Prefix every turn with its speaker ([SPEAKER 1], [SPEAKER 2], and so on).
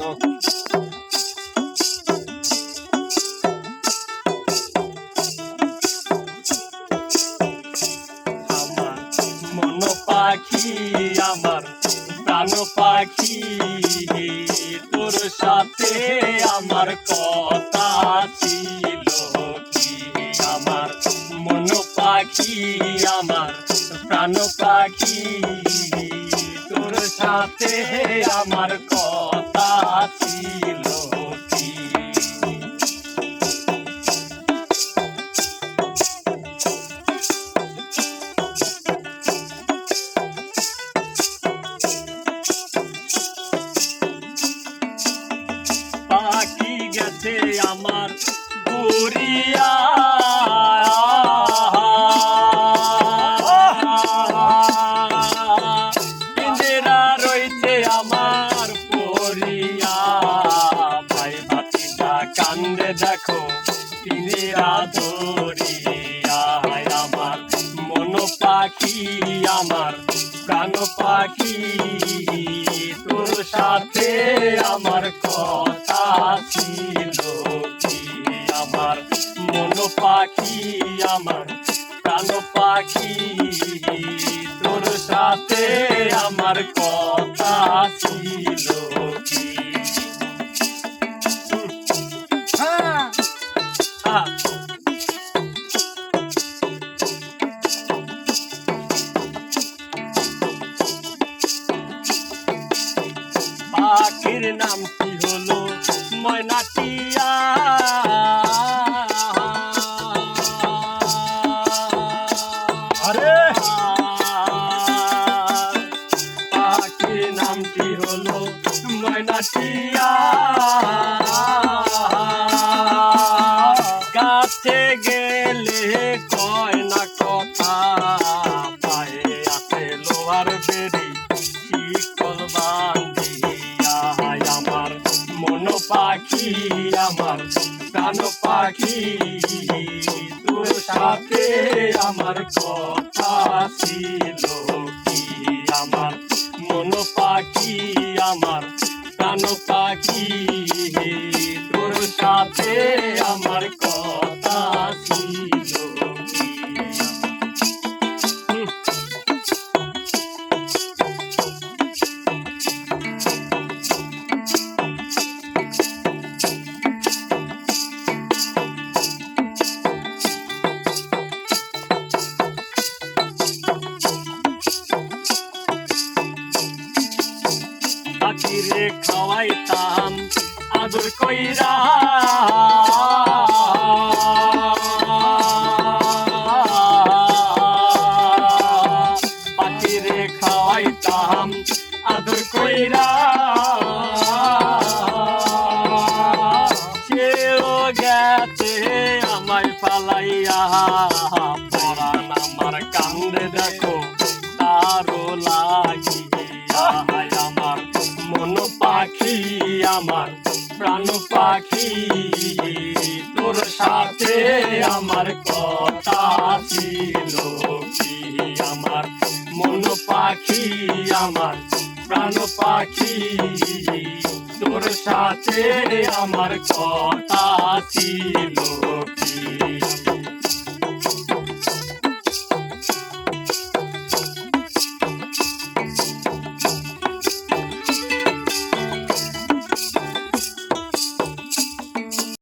[SPEAKER 1] আমার মন পাখি, আমার প্রাণ পাখি, তোর সাথে আমার কথা ছিল কি? আমার মন পাখি, আমার প্রাণ পাখি, তোর সাথে আমার কথা ছিল কি? পাখি গেছে আমার ঘুরিয়া, পিঞ্জরা রইছে আমার পরিয়া, ভাই ভাতিজা কান্দে দেখো পিঞ্জরা ধরিয়া। আমার মন পাখি, আমার প্রাণ পাখি, তোর সাথে আমার কথা ছিল কি? আমার মন পাখি, আমার প্রাণ পাখি, তোর সাথে আমার কথা ছিল কি? পাখির নাম কি হলো ময়নাটিয়া,
[SPEAKER 2] আরে
[SPEAKER 1] পাখির নামটি হলো ময়নাটিয়া, গাছে গেলে কয় না কথা, পায়ে আছে লোহার বেরি শিকল বান্ধিয়া। আমার মন পাখি, আমার প্রাণ পাখি, তোর সাথে আমার কথা ছিল কি? আমার মন পাখি, আমার প্রাণ পাখি, তোর সাথে আমার কথা ছিল কি? পাখিরে খাওয়াইতাম আদর কইরা, পাখিরে খাওয়াইতাম আদর কইরা, সেও গেছে আমায় পালাইয়া, পরাণ আমার কান্দে দেখো তারও লাগিয়া। আমার মন পাখি, আমার প্রাণ পাখি, তোর সাথে আমার কথা ছিল কি? আমার মন পাখি, আমার প্রাণ পাখি, তোর সাথে আমার কথা ছিল কি?